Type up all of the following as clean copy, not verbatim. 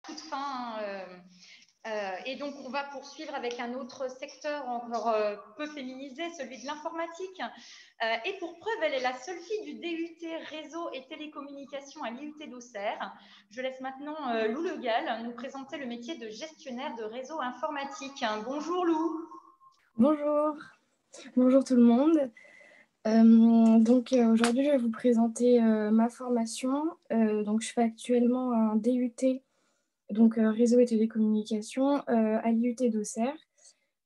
toute fin. Et donc, on va poursuivre avec un autre secteur encore peu féminisé, celui de l'informatique. Et pour preuve, elle est la seule fille du DUT Réseau et Télécommunications à l'IUT d'Auxerre. Je laisse maintenant Lou Le Gall nous présenter le métier de gestionnaire de réseau informatique. Bonjour Lou. Bonjour, bonjour tout le monde. Aujourd'hui, je vais vous présenter ma formation. Donc, je fais actuellement un DUT, réseau et télécommunications, à l'IUT d'Auxerre.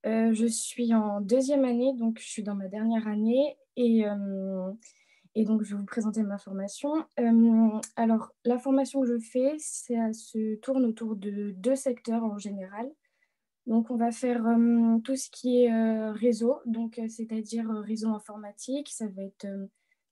Je suis en deuxième année, donc je suis dans ma dernière année et donc je vais vous présenter ma formation. Alors, la formation que je fais, ça se tourne autour de deux secteurs en général. Donc, on va faire tout ce qui est réseau, c'est-à-dire réseau informatique. Ça va être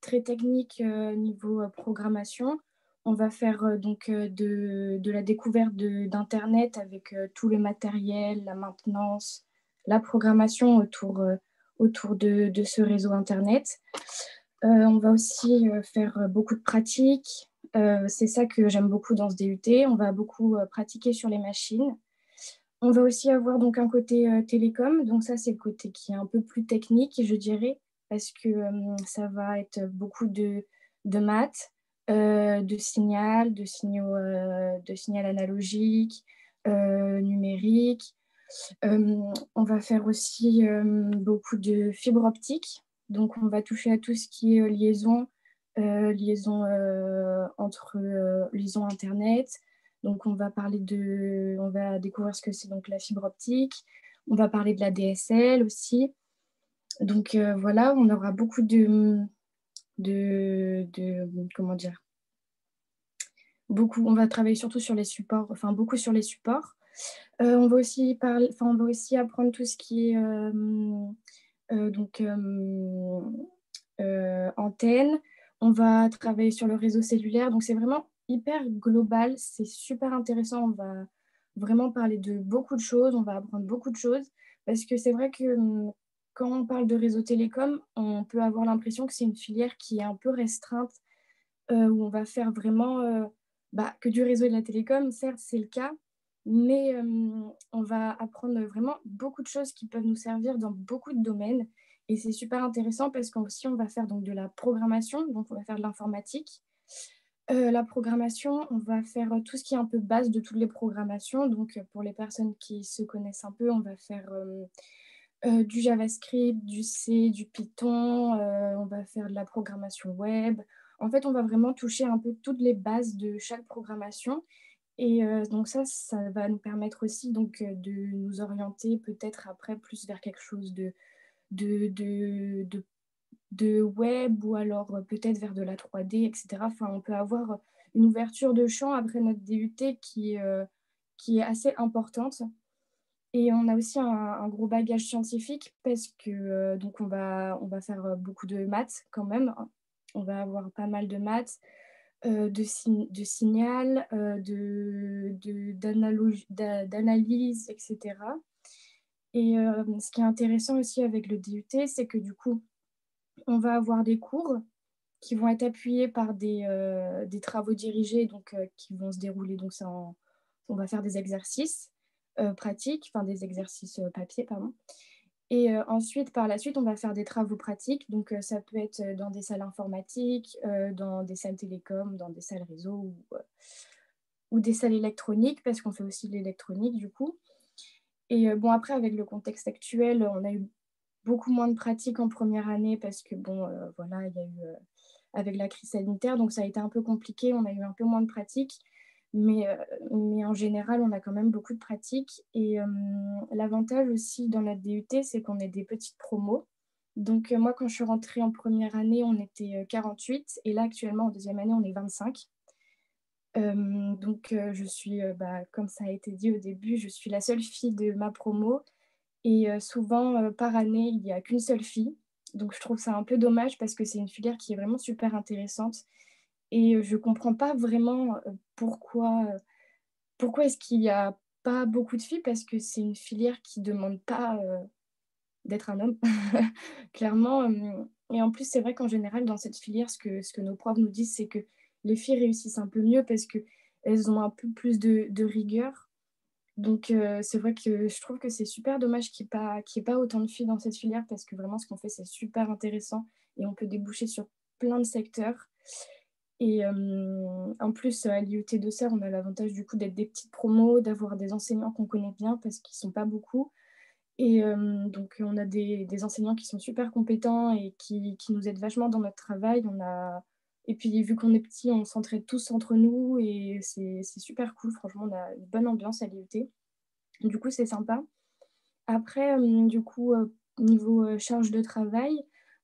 très technique niveau programmation. On va faire de la découverte d'Internet avec tout le matériel, la maintenance, la programmation autour de ce réseau Internet. On va aussi faire beaucoup de pratiques. C'est ça que j'aime beaucoup dans ce DUT. On va beaucoup pratiquer sur les machines. On va aussi avoir donc un côté télécom, donc ça c'est le côté qui est un peu plus technique, je dirais, parce que ça va être beaucoup de maths, de signal analogique, numérique. On va faire aussi beaucoup de fibre optique, donc on va toucher à tout ce qui est liaison Internet. Donc, on va découvrir ce que c'est donc la fibre optique. On va parler de la DSL aussi. Donc, voilà, on aura beaucoup comment dire, on va travailler surtout sur les supports, enfin beaucoup sur les supports. On va aussi apprendre tout ce qui est antenne. On va travailler sur le réseau cellulaire. Donc, c'est vraiment hyper global. C'est super intéressant. On va vraiment parler de beaucoup de choses. On va apprendre beaucoup de choses. Parce que c'est vrai que quand on parle de réseau télécom, on peut avoir l'impression que c'est une filière qui est un peu restreinte, où on va faire vraiment que du réseau et de la télécom. Certes, c'est le cas. Mais on va apprendre vraiment beaucoup de choses qui peuvent nous servir dans beaucoup de domaines. Et c'est super intéressant parce qu'aussi, on va faire donc de la programmation, donc on va faire de l'informatique. La programmation, on va faire tout ce qui est un peu base de toutes les programmations. Donc, pour les personnes qui se connaissent un peu, on va faire du JavaScript, du C, du Python. On va faire de la programmation web. En fait, on va vraiment toucher un peu toutes les bases de chaque programmation. Et donc ça va nous permettre aussi de nous orienter peut-être après plus vers quelque chose de, de, de, de web ou alors peut-être vers de la 3D, etc. Enfin, on peut avoir une ouverture de champ après notre DUT qui est assez importante. Et on a aussi un gros bagage scientifique parce que on va faire beaucoup de maths quand même. On va avoir pas mal de maths, de signal, d'analyse, etc. Et ce qui est intéressant aussi avec le DUT, c'est que du coup, on va avoir des cours qui vont être appuyés par des travaux dirigés qui vont se dérouler. On va faire des exercices pratiques, enfin des exercices papier, pardon. Et ensuite, par la suite, on va faire des travaux pratiques. Donc, ça peut être dans des salles informatiques, dans des salles télécom, dans des salles réseau ou des salles électroniques, parce qu'on fait aussi de l'électronique, du coup. Et bon, après, avec le contexte actuel, on a eu beaucoup moins de pratiques en première année parce que, bon, voilà, il y a eu, avec la crise sanitaire, donc ça a été un peu compliqué. On a eu un peu moins de pratiques. Mais en général, on a quand même beaucoup de pratiques. Et l'avantage aussi dans notre DUT, c'est qu'on est des petites promos. Donc, moi, quand je suis rentrée en première année, on était 48. Et là, actuellement, en deuxième année, on est 25. Je suis, comme ça a été dit au début, je suis la seule fille de ma promo. Et souvent, par année, il n'y a qu'une seule fille. Donc, je trouve ça un peu dommage parce que c'est une filière qui est vraiment super intéressante. Et je ne comprends pas vraiment pourquoi est-ce qu'il n'y a pas beaucoup de filles, parce que c'est une filière qui ne demande pas d'être un homme, clairement. Et en plus, c'est vrai qu'en général, dans cette filière, ce que nos profs nous disent, c'est que les filles réussissent un peu mieux parce que elles ont un peu plus de rigueur. Donc, c'est vrai que je trouve que c'est super dommage qu'il y ait pas autant de filles dans cette filière parce que vraiment, ce qu'on fait, c'est super intéressant et on peut déboucher sur plein de secteurs. Et en plus, à l'IUT d'Auxerre, on a l'avantage du coup d'être des petites promos, d'avoir des enseignants qu'on connaît bien parce qu'ils ne sont pas beaucoup. Et donc, on a des enseignants qui sont super compétents et qui nous aident vachement dans notre travail. Et puis, vu qu'on est petits, on s'entraide tous entre nous et c'est super cool. Franchement, on a une bonne ambiance à l'IUT. Du coup, c'est sympa. Après, du coup, niveau charge de travail,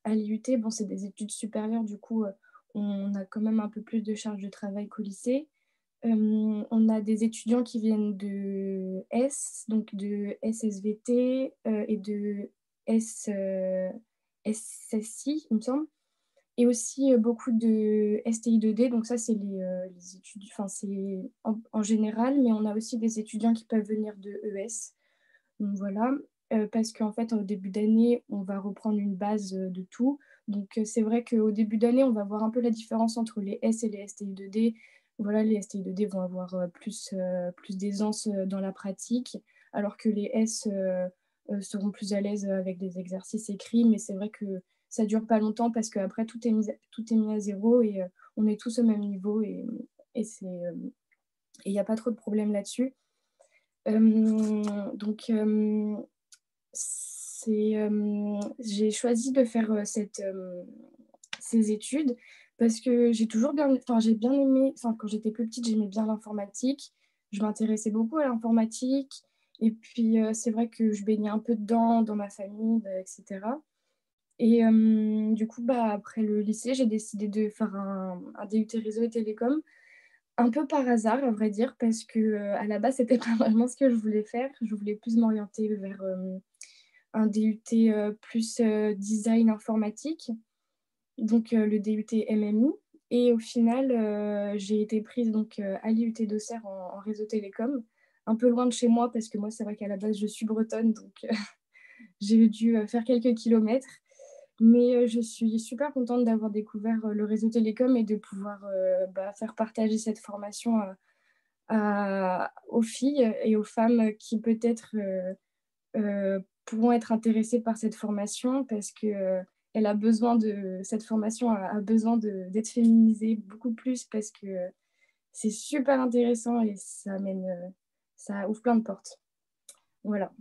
à l'IUT, bon, c'est des études supérieures. Du coup, on a quand même un peu plus de charge de travail qu'au lycée. On a des étudiants qui viennent de donc de SSVT et de S, SSI, il me semble. Et aussi beaucoup de STI2D, donc ça, c'est les études, enfin, c'est en général, mais on a aussi des étudiants qui peuvent venir de ES. Donc voilà, parce qu'en fait, au début d'année, on va reprendre une base de tout. Donc c'est vrai qu'au début d'année, on va voir un peu la différence entre les S et les STI2D. Voilà, les STI2D vont avoir plus d'aisance dans la pratique, alors que les S seront plus à l'aise avec des exercices écrits. Mais c'est vrai que ça ne dure pas longtemps parce qu'après, tout est mis à zéro et on est tous au même niveau et il n'y a pas trop de problème là-dessus. Donc, j'ai choisi de faire ces études parce que j'ai bien aimé, quand j'étais plus petite, j'aimais bien l'informatique. Je m'intéressais beaucoup à l'informatique. Et puis, c'est vrai que je baignais un peu dedans, dans ma famille, etc. Et du coup, après le lycée, j'ai décidé de faire un DUT réseau et télécom. Un peu par hasard, à vrai dire, parce que à la base, c'était pas vraiment ce que je voulais faire. Je voulais plus m'orienter vers un DUT plus design informatique, donc le DUT MMI. Et au final, j'ai été prise donc, à l'IUT d'Auxerre en réseau télécom, un peu loin de chez moi, parce que moi, c'est vrai qu'à la base, je suis bretonne, donc j'ai dû faire quelques kilomètres. Mais je suis super contente d'avoir découvert le réseau télécom et de pouvoir faire partager cette formation aux filles et aux femmes qui peut-être pourront être intéressées par cette formation parce que cette formation a besoin d'être féminisée beaucoup plus parce que c'est super intéressant et ça ouvre plein de portes. Voilà.